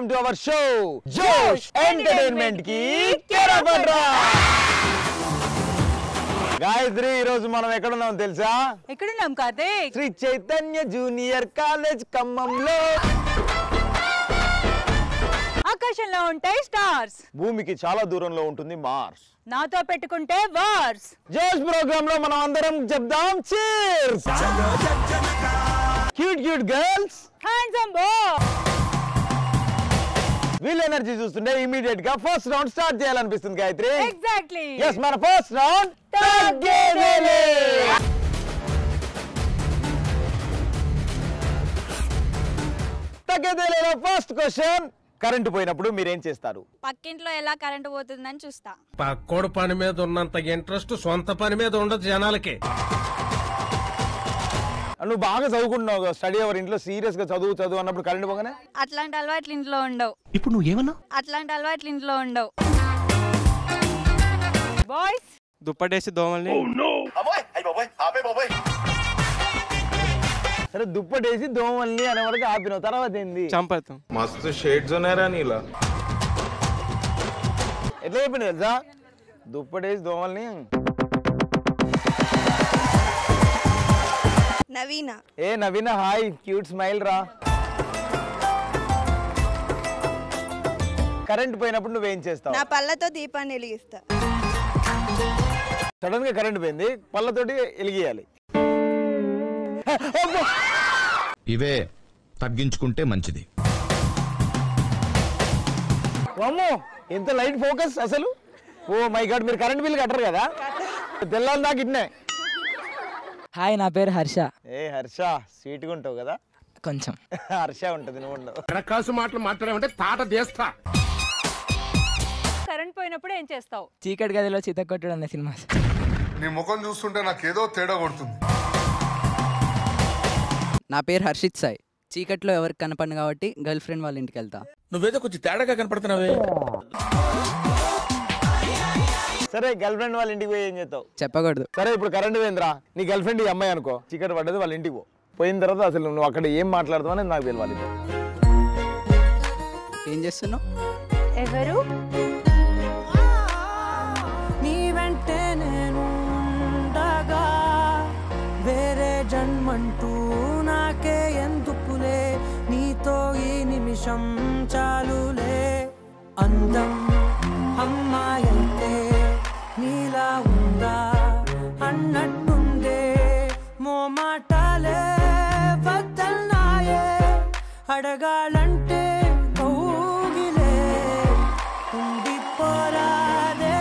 Welcome to our show జోష్ entertainment కి కేరపడ్రా. గాయత్రి, ఈ రోజు మనం ఎక్కడున్నాం తెలుసా? ఎక్కడున్నాం కార్తీక్? శ్రీ చైతన్య జూనియర్ కాలేజ్ ఖమ్మంలో. ఆకాశంలో ఉంటాయి స్టార్స్, భూమికి చాలా దూరంలో ఉంటుంది మార్స్. నాతో పెట్టుకుంటే వార్స్. జోష్ ప్రోగ్రామ్ లో మనం అందరం చెప్దాం cheers. Cute cute girls, handsome boys. వీళ్ళ ఎనర్జీ చూస్తుంటే ఇమీడియట్ గా ఫస్ట్ రౌండ్ స్టార్ట్ చేయాలనిపిస్తుంది గాయత్రి. ఎగ్జాక్ట్లీ. yes, మన ఫస్ట్ రౌండ్ తగ్గేదేలే. తగ్గేదేలేలో ఫస్ట్ క్వశ్చన్, కరెంటు పోయినప్పుడు మీరేం చేస్తారు? పక్కింట్లో ఎలా కరెంటు పోతుందని చూస్తా. పక్కోడు పని మీద ఉన్నంత ఇంట్రెస్ట్ సొంత పని మీద ఉండదు జనాలకి. నువ్వు బాగా చదువుకుంటున్నావు, స్టడీ అవర్ ఇంట్లో సీరియస్ గా చదువు అన్నప్పుడు కరెంట్ పోగానే అట్లాంటి అలవాట్లు ఇంట్లో ఉండవు. ఇప్పుడు నువ్వు ఏమన్నా? అట్లాంటి అలవాట్లు ఇంట్లో ఉండవు. బాయ్స్, దుప్పటేసి దోమల్ని. సరే, దుప్పటేసి దోమల్ని అనే వరకు ఆపినావు, తర్వాత ఏంది? చంపేస్తాం. మస్తు షేడ్స్ ఉన్నారా నీలా? ఎట్లా చెప్పింది తెలుసా? దుప్పటేసి దోమల్ని. నవీన. ఏ నవీన, హాయ్, క్యూట్ స్మైల్ రా. కరెంట్ పోయినప్పుడు నువ్వేం చేస్తావు? నా పళ్ళతో దీపాన్ని వెలిగిస్తా. సడన్ గా కరెంట్ పోయింది, పళ్ళతోటి వెలిగియాలి. ఇవే తగ్గించుకుంటే మంచిది. అమ్మో, ఎంత లైట్ ఫోకస్ అసలు. ఓ మై గాడ్, మీరు కరెంట్ బిల్ కట్టరు కదా? తెల్లాలి దాకా ఇన్నే. హాయ్, నా పేరు హర్ష. ఏ హర్ష, స్వీట్ గా ఉంటావు కదా? కొంచెం హర్ష ఉంటది, నువ్వు ఉండవు. ప్రకాశం మాటలు మాట్లాడమంటే తాట దేస్తా. కరెంట్ పోయినప్పుడు ఏం చేస్తావు? చీకటి గదిలో చితకొట్టుడు అనే సినిమా. నీ ముఖం చూస్తుంటే నాకేదో తేడా కొడుతుంది. నా పేరు హర్షిత్ సాయి. చీకట్లో ఎవరికి కనపడను కాబట్టి గర్ల్ ఫ్రెండ్ వాళ్ళ ఇంటికి వెళ్తా. నువ్వేదో కొంచెం తేడాగా కనపడుతున్నావే. సరే, గర్ల్ ఫ్రెండ్ వాళ్ళ ఇంటికి పోయి ఏం చేస్తావు? చెప్పకూడదు. సరే, ఇప్పుడు కరెంట్ పోయిందిరా, నీ గర్ల్ ఫ్రెండ్ ఈ అమ్మాయి అనుకో, చీకటి పడ్డది, వాళ్ళ ఇంటికి పోయిన తర్వాత అసలు నువ్వు అక్కడ ఏం మాట్లాడుతావు అనేది నాకు తెలియాలి. ఏం చేస్తున్నావు? ఎవరు? నీ వెంటే నేను ఉండగా వేరే జన్మంటూ నాకే ఎందుకులే, నీతో ఈ నిమిషం చాలులే. అందం అమ్మాయంటే నీలా ఉందా అన్నట్టుందే, మోమాటాలే వద్దన్నాయే, అడగాలంటే కౌగిలే ఉండిపోరాదే.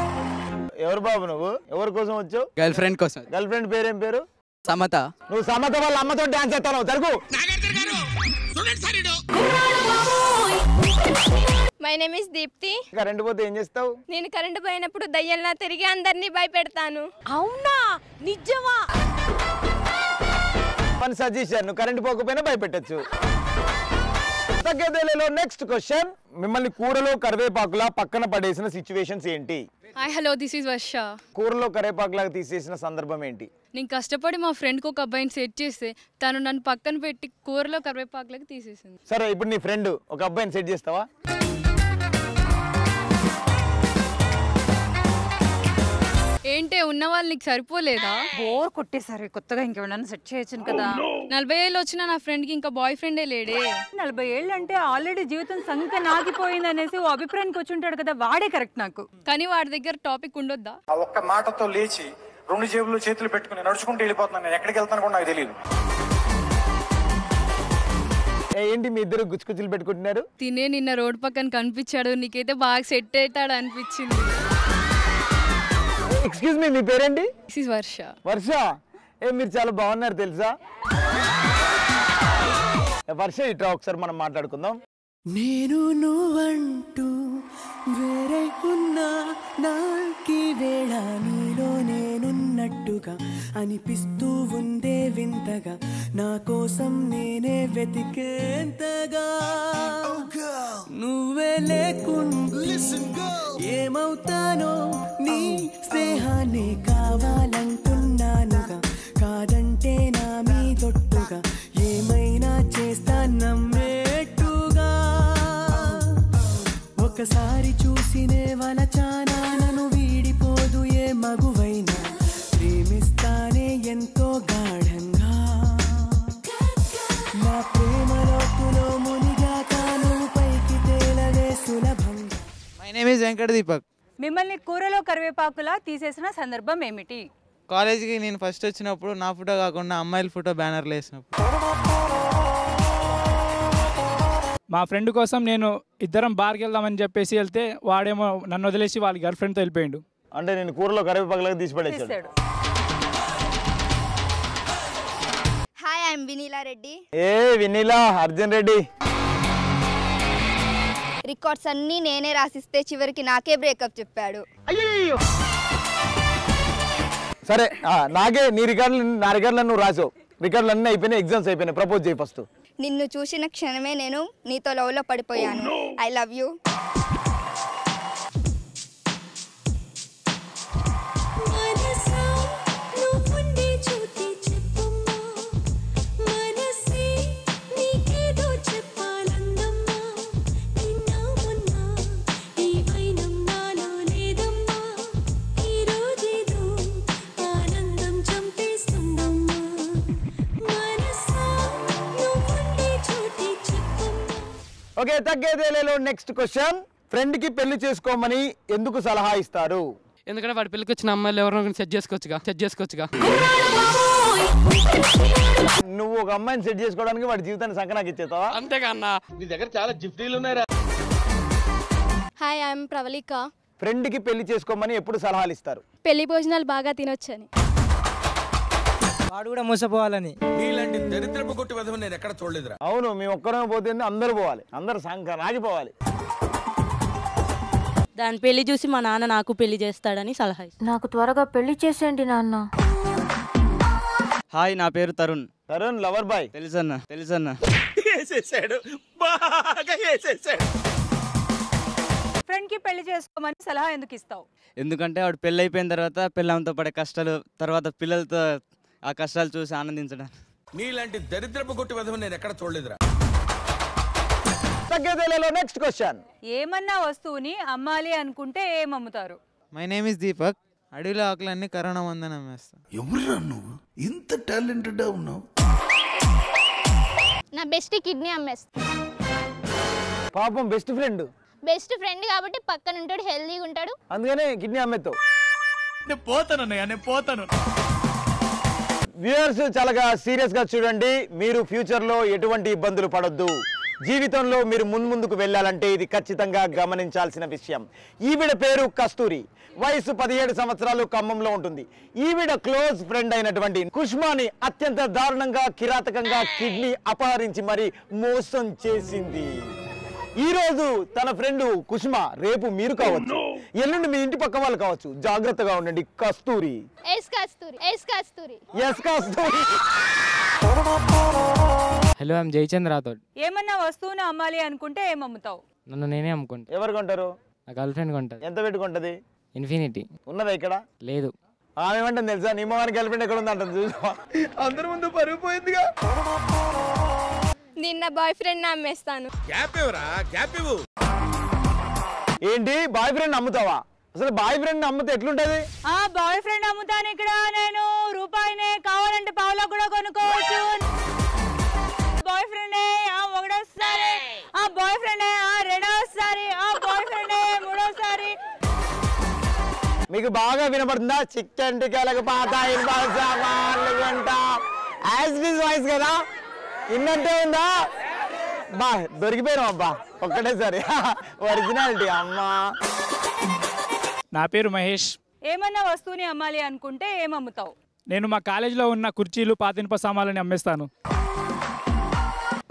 ఎవరు బాబు నువ్వు? ఎవరి కోసం వచ్చావు? గర్ల్ ఫ్రెండ్ కోసం. గర్ల్ ఫ్రెండ్ పేరేం పేరు? సమత. నువ్వు సమత వాళ్ళ అమ్మతో డాన్స్ చేస్తావు, జరుగు. My name is Deepti. Current పోతే ఏం చేస్తావు? నేను కరెంటు పోయినప్పుడు దయ్యంలా తిరిగి అందరినీ భయపెడతాను. అవునా? నిజమా? మన సజెషన్, నువ్వు కరెంట్ పోకపోయినా భయపెట్టచ్చు. తగ్గేదేలేలో నెక్స్ట్ క్వశ్చన్, మిమ్మల్ని కూరలో కరివేపాకులా పక్కన పడేసిన సిచ్యువేషన్స్ ఏంటి? హాయ్, హలో, దిస్ ఇస్ వర్ష. కూరలో కరివేపాకులాగా తీసేసిన సందర్భం ఏంటి? నేను కష్టపడి మా ఫ్రెండ్కి ఒక అబ్బాయిని సెట్ చేస్తే తను నన్ను పక్కన పెట్టి కూరలో కరివేపాకులకు తీసేసింది. సరే, ఇప్పుడు నీ ఫ్రెండ్ ఒక అబ్బాయిని సెట్ చేస్తావా? ఏంటే, ఉన్న వాళ్ళు నీకు సరిపోలేదా? బోర్ కొట్టేసారు, కొత్తగా ఇంకెవరన్నా సెట్ చేయొచ్చు కదా. 40 ఏళ్ళు వచ్చినా నా ఫ్రెండ్కి ఇంకా బాయ్ ఫ్రెండే లేడే. 40 ఏళ్ళు అంటే ఆల్రెడీ జీవితం సంగతి నాగిపోయింది అనేసి ఓ అభిప్రాయానికి వచ్చి ఉంటాడు కదా, వాడే కరెక్ట్ నాకు. కానీ వాడి దగ్గర టాపిక్ ఉండొద్దా? ఆ ఒక్క మాటతో లేచి 2 జేబుల్లో చేతులు పెట్టుకుని నడుచుకుంటూ వెళ్ళిపోతున్నాను. నేను ఎక్కడికి వెళ్తాను కూడా నాకు తెలియదు. ఏంటి మీ ఇద్దరు గుచ్చుకుచ్చులు పెట్టుకుంటున్నారు? తినే నిన్న రోడ్ పక్కన కనిపించాడు, నీకైతే బాగా సెట్ అవుతాడు అనిపించింది. ఎక్స్క్యూజ్ మీ, మీ పేరేంటి? దిస్ ఇస్ వర్ష. వర్ష, మీరు చాలా బాగున్నారు తెలుసా? వర్ష, ఇట్రా ఒకసారి మనం మాట్లాడుకుందాం. నేను నువ్వంటూ వేరే ఉన్నా నాకి వేళ నీలో నేనున్నట్టుగా అనిపిస్తూ ఉందే వింతగా, నా కోసం నేనే వెతికేంతగా. నువ్వే లేకుండా ఏమవుతానో, నీ స్నేహాన్ని కావాలంటున్నానుగా, కాదంటే నా మీదొట్టుగా ఏమైనా చేస్తా నమ్మేట్టుగా. వెంకట దీపక్. మిమ్మల్ని కూరలో కరివేపాకులా తీసేసిన సందర్భం ఏమిటి? కాలేజీకి నేను ఫస్ట్ వచ్చినప్పుడు నా ఫోటో కాకుండా అమ్మాయిల ఫోటో బ్యానర్లు వేసినప్పుడు. మా ఫ్రెండ్ కోసం నేను ఇద్దరం బార్కి వెళ్దామని చెప్పేసి వెళ్తే వాడేమో నన్ను వదిలేసి వాళ్ళ గర్ల్ ఫ్రెండ్తో వెళ్ళిపోయాడు. అంటే నేను కూరలో కరివేపాకులాగా తీసి పడేసాడు. Hi, I'm Vinila Reddy. ఏ వినీలా, అర్జున్ రెడ్డి. రికార్డ్స్ అన్నీ నేనే రాసిస్తే చివరికి నాకే బ్రేకప్ చెప్పాడు. సరే నాకే నీ రికార్డులు, నా రికార్డులను నువ్వు రాసావు. రికార్డులు అన్నీ అయిపోయినాయి, ఎగ్జామ్స్ అయిపోయినాయి. ప్రపోజ్ చేయి ఫస్ట్. నిన్ను చూసిన క్షణమే నేను నీతో లవ్లో పడిపోయాను. I love you. ఓకే, తగ్గేదేలేలో నెక్స్ట్ క్వశ్చన్. ఫ్రెండ్ కి పెళ్లి చేసుకోమని ఎందుకు సలహా ఇస్తారు? ఎందుకంటే వాడి పెళ్లికి వచ్చిన అమ్మాయిలు ఎవరినో సెట్ చేసుకోవచ్చుగా. నువ్వు ఒక అమ్మాయిని సెట్ చేసుకోవడానికి వాడి జీవితాన్ని సంకనాకి ఇచ్చేతావా? అంతేగా అన్న. నీ దగ్గర చాలా జిఫ్టీలు ఉన్నాయరా. Hi, I'm Pravallika. ఫ్రెండ్ కి పెళ్లి చేసుకోమని ఎప్పుడు సలహాలు ఇస్తారు? పెళ్లి భోజనాలు బాగా తినొచ్చని. వాడు కూడా మోసపోవాలని. నీలాంటి దరిద్రపు కొట్టి వధవ నేను ఎక్కడ చూడలేదురా. అవును, మేము ఒక్కరమే పోతే అందరూ పోవాలి, అందరూ సంకనాగిపోవాలి. దాని పెళ్లి చూసి మా నాన్న నాకు పెళ్లి చేస్తాడని సలహా. నాకు త్వరగా పెళ్లి చేసేయండి నాన్న. హాయ్, నా పేరు తరుణ్. Tarun lover boy. తెలుసన్నా. వేసేసాడు, బాగా వేసేసాడు. ఫ్రెండ్ కి పెళ్లి చేసుకోమని సలహా ఎందుకు ఇస్తావు? ఎందుకంటే వాడు పెళ్ళి అయిపోయిన తర్వాత పిల్లలతో పడే కష్టాలు, తర్వాత పిల్లలతో ఆ కష్టాలు చూసి ఆనందించడం. నీలాంటి దరిద్రపు కొట్టి వధవ నేను ఎక్కడ చూడలేదురా. తగ్గేదేలేలో నెక్స్ట్ క్వశ్చన్. ఏమన్నా వస్తువుని అమ్మాలి అనుకుంటే ఏమమ్ముతారు? My name is Deepak. అడవిలో ఆకులన్నీ కరోనా మందని అమ్మేస్తా. ఎవరురా నువ్వు ఇంత టాలెంటెడ్ ఉన్నావు? నా బెస్ట్ కిడ్నీ అమ్మేస్తా. పాపం బెస్ట్ ఫ్రెండ్. బెస్ట్ ఫ్రెండ్ కాబట్టి పక్కన ఉంటాడు, హెల్దీగా ఉంటాడు, అందుకనే కిడ్నీ అమ్మేస్తావు. నేను పోతాను. వ్యూయర్స్ చాలా సీరియస్ గా చూడండి. మీరు ఫ్యూచర్ లో ఎటువంటి ఇబ్బందులు పడొద్దు. జీవితంలో మీరు ముందుకు వెళ్ళాలంటే ఇది ఖచ్చితంగా గమనించాల్సిన విషయం. ఈవిడ పేరు కస్తూరి, వయసు 17 సంవత్సరాలు, ఖమ్మంలో ఉంటుంది. ఈవిడ క్లోజ్ ఫ్రెండ్ అయినటువంటి కుష్మాని అత్యంత దారుణంగా, కిరాతకంగా కిడ్నీ అపహరించి మరి మోసం చేసింది. ఈ రోజు తన ఫ్రెండ్ కుష్మ, రేపు మీరు కావచ్చు, ఎల్లుండి మీ ఇంటి పక్క వాళ్ళు కావచ్చు. జాగ్రత్తగా ఉండండి. కస్తూరి. Hello, I'm Jayachandra Rathod. ఏమన్నా వస్తువుని అమ్మాలి అనుకుంటే ఏమమ్ముతావు? నన్ను నేనే అమ్ముకుంటా. ఎవరు కొంటారు? నా గర్ల్ ఫ్రెండ్ కొంటది. ఎంత పెట్టుకుంటది? ఇన్ఫినిటీ. ఉన్నదా ఇక్కడ? లేదు. ఆమె ఏమంటుంది తెలుసా? నీ మొహానికి గర్ల్ ఫ్రెండ్ ఎక్కడ ఉందంట. చూసా, అందరి ముందు పరుగు పోయిందిగా. నిన్న బాయ్ ఫ్రెండ్ అమ్మేస్తాను. ఏంటి బాయ్ ఫ్రెండ్ అమ్ముతావా? అసలు బాయ్ ఫ్రెండ్ అమ్మితే ఎట్లుంటది? బాయ్ ఫ్రెండ్ అమ్ముతాను ఇక్కడ నేను. రూపాయినే కావాలంటే పావులా కూడా కొనుక్కోవచ్చు. బాయ్ ఫ్రెండే ఒకటోసారి, బాయ్ ఫ్రెండే రెండోసారి, బాయ్ ఫ్రెండే మూడోసారి. మీకు బాగా వినపడుతుందా? చికెన్ టికాలకు పాత వాయిస్ కదా, ఇన్నట్టే ఉందా? బా దొరికిపోయినాం అబ్బా ఒక్కటేసారి. ఒరిజినాలిటీ అమ్మా. నా పేరు మహేష్. ఏమన్నా వస్తువుని అమ్మాలి అనుకుంటే ఏమమ్ముతావు? నేను మా కాలేజీలో ఉన్న కుర్చీలు, పాత ఇనుప సామాన్లని అమ్మేస్తాను.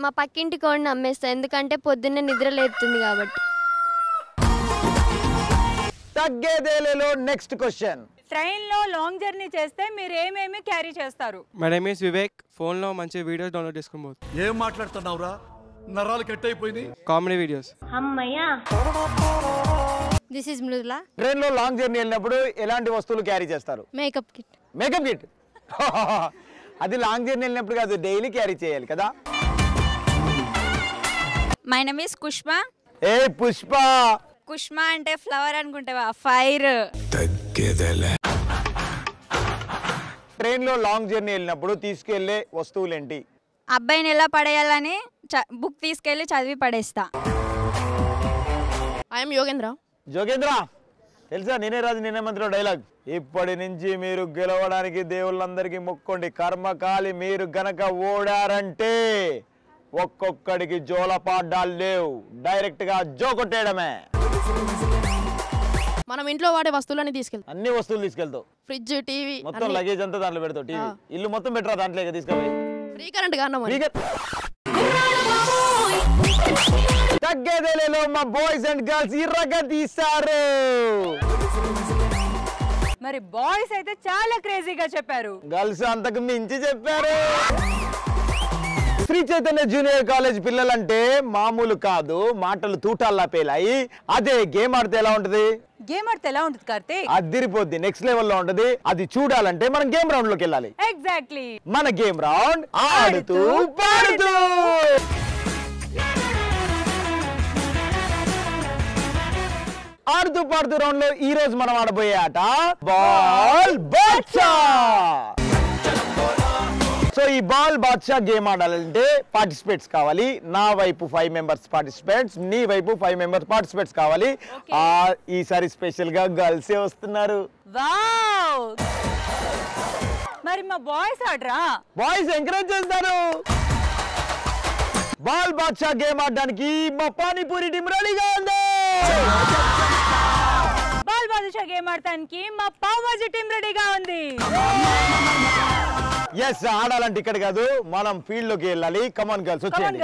మా పక్కింటి కోడిని అమ్మేస్తా, ఎందుకంటే పొద్దున్నే నిద్ర లేస్తుంది కాబట్టి. తగ్గేదేలేలో నెక్స్ట్ క్వశ్చన్. ట్రైన్ లో లాంగ్ జర్నీ చేస్తే మీరు ఏమేమి క్యారీ చేస్తారు? My name is Vivek. Phone లో మంచి వీడియోస్ డౌన్లోడ్ చేసుకుని పోతుంది. ఏం మాట్లాడుతున్నావురా? నరాలు కట్ అయిపోయింది. Comedy videos. అమ్మయ్యా. This is Mrudula. ట్రైన్ లో లాంగ్ జర్నీ వెళ్ళినప్పుడు ఎలాంటి వస్తువులు క్యారీ చేస్తారు? Makeup kit. Makeup kit. అది లాంగ్ జర్నీ వెళ్ళినప్పుడు కాదు, డైలీ క్యారీ చేయాలి కదా. My name is Kushma. ఏ పుష్ప. కుష్మ అంటే ఫ్లవర్ అనుకుంటావా? ఫైర్. ట్రైన్ లో లాంగ్ జర్నీ వెళ్ళినప్పుడు తీసుకెళ్లే వస్తువులు ఏంటి? అబ్బాయిని ఎలా పడేయాలని బుక్ తీసుకెళ్లి చదివి పడేస్తా. ఐఎమ్ యోగేంద్ర. జోగేంద్ర తెలుసా నేనే రాజు నేనే మంత్రి డైలాగ్. ఇప్పటి నుంచి మీరు గెలవడానికి దేవుళ్ళందరికీ మొక్కోండి. కర్మకాలి మీరు గనక ఓడారంటే ఒక్కొక్కడికి జోలపాడ్డాలు లేవు, డైరెక్ట్ గా జోకొట్టేయడమే. మనం ఇంట్లో వాడే వస్తువులన్నీ తీసుకెళ్తాం. అన్ని వస్తువులు తీసుకెళ్తావు. ఫ్రిడ్జ్, టీవీ మొత్తం లగేజ్ అంతా దాంట్లో పెడతావు. టీవీ ఇల్లు మొత్తం పెట్టరా దాంట్లో తీసుకెళ్ళి. ఫ్రీ కరెంట్ కారణం తగ్గేదేలేలో మా బాయ్స్ అండ్ గర్ల్స్ ఇర్రగా తీశారు. మరి బాయ్స్ అయితే చాలా క్రేజీగా చెప్పారు, గర్ల్స్ అంతకు మించి చెప్పారు. శ్రీ చైతన్య జూనియర్ కాలేజ్ పిల్లలంటే మామూలు కాదు, మాటలు తూటాల్లా పేలాయి. అదే గేమ్ ఆడితే ఎలా ఉంటది? గేమ్ ఆడితే ఎలా ఉంటది కార్తీక్? అదిరిపోద్ది, నెక్స్ట్ లెవెల్ లో ఉంటది. అది చూడాలంటే మనం గేమ్ రౌండ్ లోకి వెళ్ళాలి. ఎగ్జాక్ట్లీ. మన గేమ్ రౌండ్ ఆడుతూ పాడుతూ. ఆడుతూ పాడుతూ రౌండ్ లో ఈ రోజు మనం ఆడబోయే ఆట బాల్ బాద్షా. సో ఈ బాల్ బాద్షా గేమ్ ఆడాలంటే పార్టిసిపేట్స్ కావాలి. నా వైపు 5 మెంబర్స్ పార్టిసిపేట్స్, నీ వైపు 5 మెంబర్స్ పార్టిసిపేట్స్ కావాలి. ఈసారి స్పెషల్ గా గర్ల్సే వస్తున్నారు. వావ్! మరి మా బాయ్స్ ఆడరా? బాయ్స్ ఎంకరేజ్ చేస్తారు. బాల్ బాద్షా గేమ్ ఆడడానికి మా పానీపూరి టీం రెడీగా ఉంది. బాల్ బాద్షా గేమ్ ఆడడానికి మా పావుబాజీ టీం రెడీగా ఉంది. ఎస్, ఆడాలంటే ఇక్కడ కాదు, మనం ఫీల్డ్ లోకి వెళ్ళాలి. కమాన్ గర్ల్స్ వచ్చేయండి.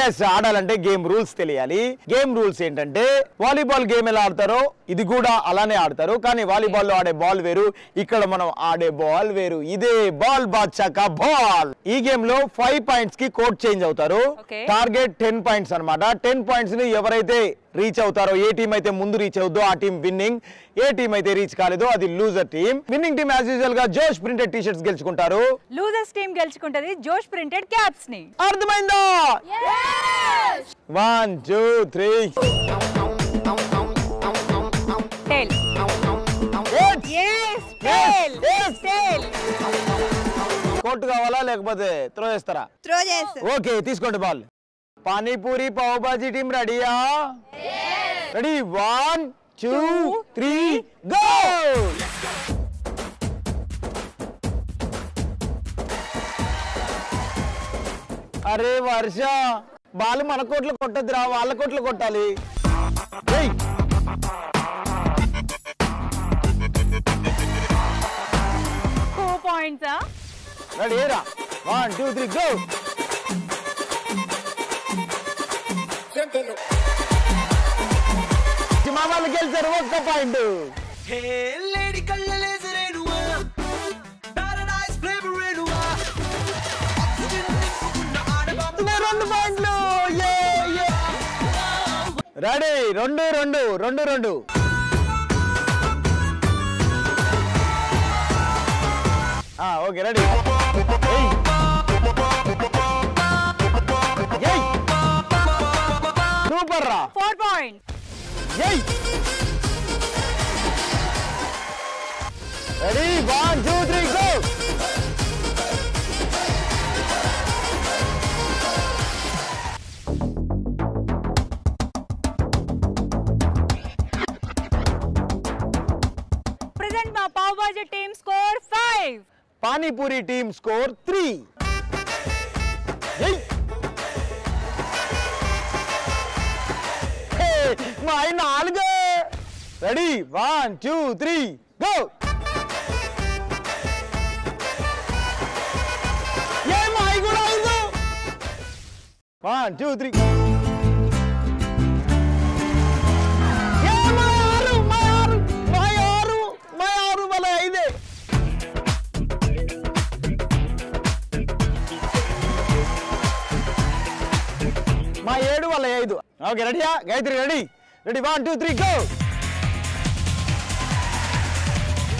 ఎస్, ఆడాలంటే గేమ్ రూల్స్ తెలియాలి. గేమ్ రూల్స్ ఏంటంటే వాలీబాల్ గేమ్ ఎలా ఆడతారో ఇది కూడా అలానే ఆడతారు. కానీ వాలీబాల్ లో ఆడే బాల్ వేరు, ఇక్కడ మనం ఆడే బాల్ వేరు. ఇదే బాల్ బాద్షా కా బాల్. ఈ గేమ్ లో 5 పాయింట్స్ కి కోడ్ చేంజ్ అవుతారు. టార్గెట్ 10 పాయింట్స్ అన్నమాట. 10 పాయింట్స్ ని ఎవరైతే రీచ్ అవుతారో, ఏ టీం అయితే ముందు రీచ్ అవుద్దో ఆ టీం విన్నింగ్. ఏ టీం అయితే రీచ్ కాలేదో అది loser team. Winning team as usual గా జోష్ ప్రింటెడ్ టీ షర్ట్స్ గెలుచుకుంటారు. లూజర్స్ టీం గెలుచుకుంటది జోష్ ప్రింటెడ్ క్యాప్స్ ని. అర్థమైందా? 1 2 3 టెల్. yes tell. టెల్. కోట్ కావాలా లేకపోతే త్రో చేస్తారా? త్రో చేస్తా. ఓకే, తీసుకోండి బాల్. పానీపూరి పావుబాజీ టీం రెడీయా? రెడీ? 1 2 3 గో. అరే వర్ష, బాల్ మన కోట్లు కొట్టద్దురా, వాళ్ళ కోట్లు కొట్టాలి. 2 పాయింట్స్. రెడీ రా? 1 2 3 గో. మా వాళ్ళు గెలిచారు, 1 point. Ready? 2 2 2 2. Okay ready? Super రా. 4 పాయింట్స్. రెడీ? 1 2 3 గో. ప్రెజెంట్ మా pav bhaji team score 5. Panipuri team score 3. మా 4. రెడీ? 1 2 3 గో. మా కూడా 5. 1 2 3. మా 7 వాళ్ళ 5. ఓకే రెడీయా? గాయత్రి రెడీ? రెడీ? 1 2 3 గో.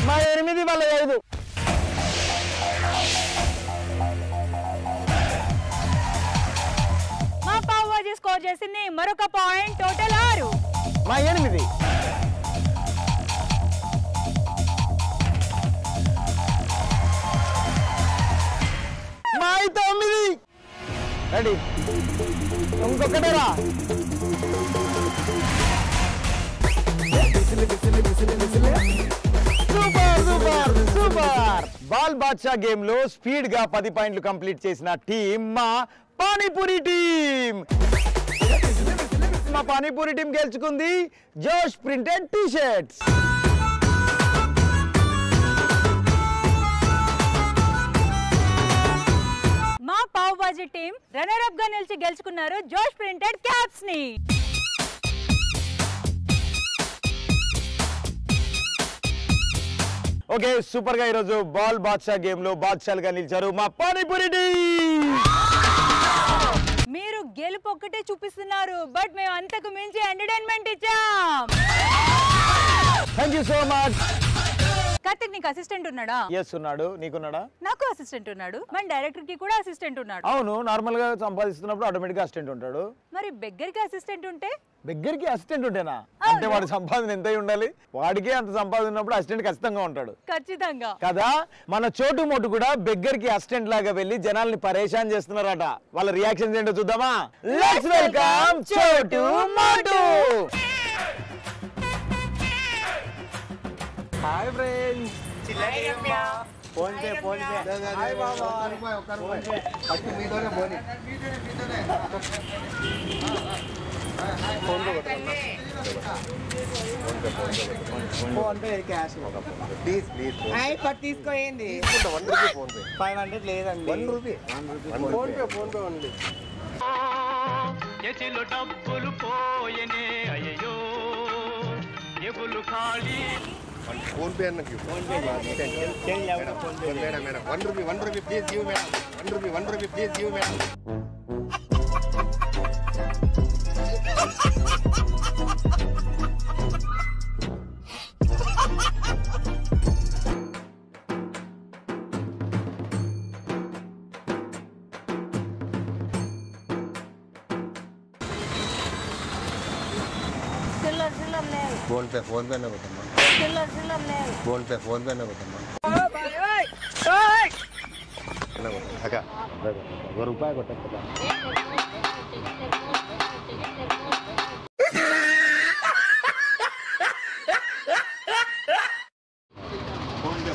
మా 8 వాళ్ళ 5. మా పావుబాజీ స్కోర్ చేసింది మరొక పాయింట్, టోటల్ 6. మా 8. మా 9. రెడీ? ఇంకొకటేరా. Super super super. Ball Badshah game లో స్పీడ్ గా 10 పాయింట్లు కంప్లీట్ చేసిన టీం మా పానీపూరి టీం. మా పానీపూరి టీం గెలుచుకుంది జోష్ ప్రింటెడ్ టీ షర్ట్స్. మా pav bhaji team runner up గా నిలిచి గెలుచుకున్నారు జోష్ ప్రింటెడ్ క్యాప్స్ ని. ఓకే, సూపర్ గా ఈరోజు బాల్ బాద్షా గేమ్ లో బాద్షాలుగా నిలిచారు మా పానీపూరి టీం. మీరు గెలుపు ఒక్కటే చూపిస్తున్నారు, బట్ మేము అంతకు మించి ఎంటర్టైన్మెంట్ ఇచ్చాం. Thank you so much. Karthik, నీకు అసిస్టెంట్ ఉన్నాడా? ఎస్ ఉన్నాడు. నీకున్నాడా? నాకు అసిస్టెంట్ ఉన్నాడు. మన డైరెక్టర్ కి కూడా అసిస్టెంట్ ఉన్నాడు. అవును, నార్మల్ గా సంపాదిస్తున్నప్పుడు ఆటోమేటిక్ గా అసిస్టెంట్ ఉంటాడు. మరి బెగ్గరికి అసిస్టెంట్ ఉంటే? బెగ్గరికి అసిస్టెంట్ ఉంటేనా? అంటే వాడి సంపాదన ఎంత ఉండాలి? వాడికే అంత సంపాదన ఉన్నప్పుడు అసిస్టెంట్ ఖచ్చితంగా ఉంటాడు ఖచ్చితంగా కదా. మన చోటు మోటు కూడా బెగ్గరికి అసిస్టెంట్ లాగా వెళ్ళి జనాల్ని పరేషాన్ చేస్తున్నారట. వాళ్ళ రియాక్షన్స్ ఏంటో చూద్దామా? Let's welcome Chotu Motu. Hi friends. PhonePe hi బాబా. పట్టు మీతోనే పోనీ. ఫోన్ పే క్యాష్ ప్లీజ్ పట్టు తీసుకోండి. 1 రూపీ ఫోన్ పే. 500 లేదండి. 1 రూపీ ఫోన్ పే ఉంది. చేతిలో డబ్బులు పోయనే అయ్యో ఎగులు ఖాళీ. ఫోన్ పే అన్నకి phone pay madam 1 rupee please give madam. 1 rupee please give madam. Phone pay అన్న కొట్టమ్మా. ఫోన్ పే అన్న కొట్టమ్మా. అక్క 1 రూపాయి కొట్టా. ఫోన్ పే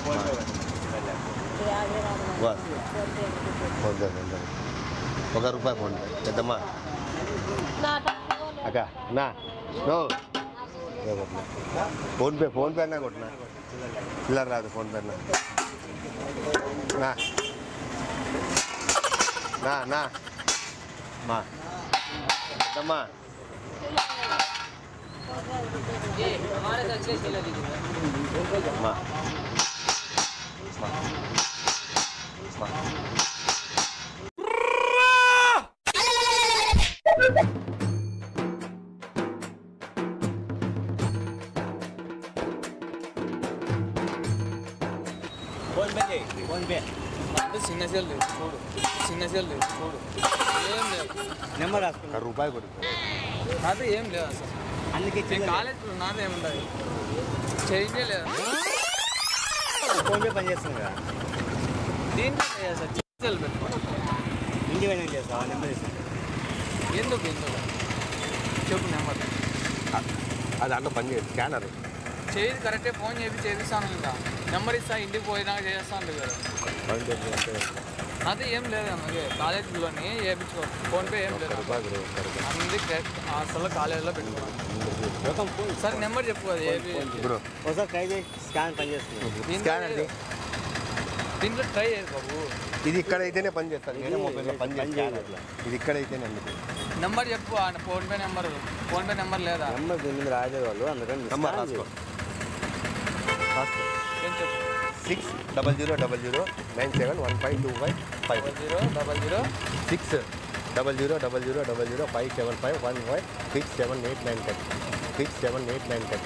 1 రూపాయి ఫోన్ పే పెద్దమ్మా. అక్క నా నో ఫోన్ పే అన్నా కొట్టినా చిల్లర రాదు. ఫోన్ పే అన్నా నా మా పెద్దమ్మా. చిన్న సెల్ చూడు, చిన్న సెల్ చూడు, ఏం లేదు. నెంబర్ రాసుకున్నా. రూపాయి కొడు. నాది ఏం లేదు అసలు. అందుకే కాలేజ్ నాది ఏముండదు, చేంజే లేదు. ఫోన్ పే పని చేస్తుంది కదా. దీంట్లో సార్ చిన్న సెల్ పెట్టుకో. ఇంటి పైన చేస్తావా? నెంబర్ ఇస్తాను. ఎందుకు చెప్పు నెంబర్. అది దాంట్లో పని చేయదు. స్కానర్ చేయి కరెక్టే. ఫోన్ చేపిస్తాను. ఇంకా నెంబర్ ఇస్తా, ఇంటికి పోయినాక చేస్తాను కదా. అదే ఏం లేదు అన్నది కాలేజీలోని చేయించుకో. ఫోన్పే ఏం లేదు అందుకే అసలు కాలేజీలో పెట్టుకోవాలి. సరే నెంబర్ చెప్పు కదా. ఒకసారి ట్రై చేసి స్కాన్ పని చేస్తుంది. దీంట్లో ట్రై చేసి బాబు. ఇది ఇక్కడ అయితేనే పని చేస్తాను. నేనే మొబైల్లో పని చేస్తాను. ఇది ఇక్కడ అయితేనే అందుకు నెంబర్ చెప్పు. ఫోన్పే నెంబర్ లేదా? నెంబర్ దీని రాజే వాళ్ళు అందుకని నెంబర్ రాసుకో. ఏం చెప్పు. 60000971525 60000 60000057515 67899 67899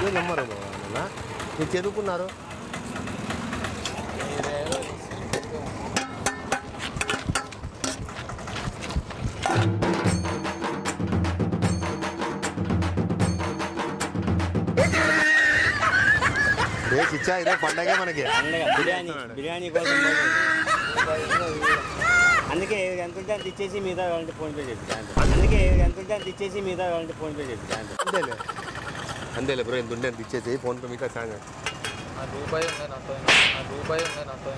ఈ నెంబరు అన్న మీరు చదువుకున్నారు. ఇచ్చా ఇదే పండగే మనకి. బిర్యానీ కోసం అందుకే ఎంత ఉంటే అంత ఇచ్చేసి మిగతా కావాలంటే ఫోన్పే చెప్పి అందుకే ఎంత ఉంటే అంత ఇచ్చేసి మిగతా కావాలంటే ఫోన్పే చెప్పి అంతేలే అంతేలే బ్రో ఎంత ఉంటే అంత ఇచ్చేసి ఫోన్పే మిగతా సాంగ్ రూపాయి ఉన్నాయి నాతో రూపాయి ఉన్నాయి నాతో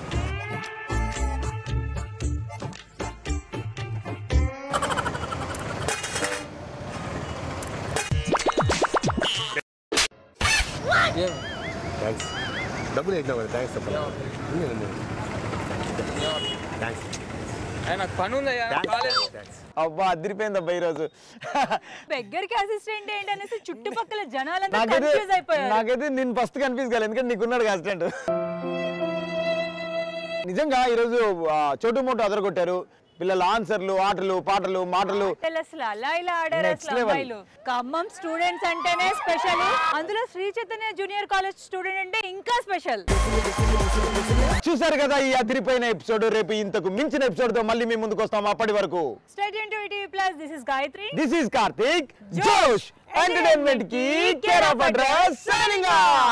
థ్యాంక్స్ డబ్బులు వేసినావు కదా థ్యాంక్స్ చెప్పాలి థ్యాంక్స్ నాకు పని ఉందయ్యా అబ్బా అదిరిపోయిందబ్బా ఈరోజు బెగ్గర్కి అసిస్టెంట్ ఏంటి అనేసి చుట్టుపక్కల జనాలంతా కన్ఫ్యూజ్ అయిపోయారు. నాకైతే నేను ఫస్ట్ కన్ఫ్యూజ్ కాలేదు, ఎందుకంటే నీకున్నాడు అసిస్టెంట్. నిజంగా ఈరోజు చోటు మోటు అదరగొట్టారు. పిల్లల ఆన్సర్లు, ఆటలు, పాటలు, మాటలు అసలు అలా ఇలా ఆడారు. అసలు అమ్మాయిలు ఖమ్మం స్టూడెంట్స్ అంటేనే స్పెషల్, అందులో Sri Chaitanya junior college student అంటే ఇంకా స్పెషల్. చూసారు కదా ఈ అదిరిపోయిన ఎపిసోడ్. రేపు ఇంతకు మించిన ఎపిసోడ్ తో మళ్ళీ మీ ముందుకు వస్తాం. అప్పటి వరకు stay tuned to ETV plus. This is Gayatri, this is Karthik. జోష్ ఎంటర్టైన్మెంట్ కి care of address signing off.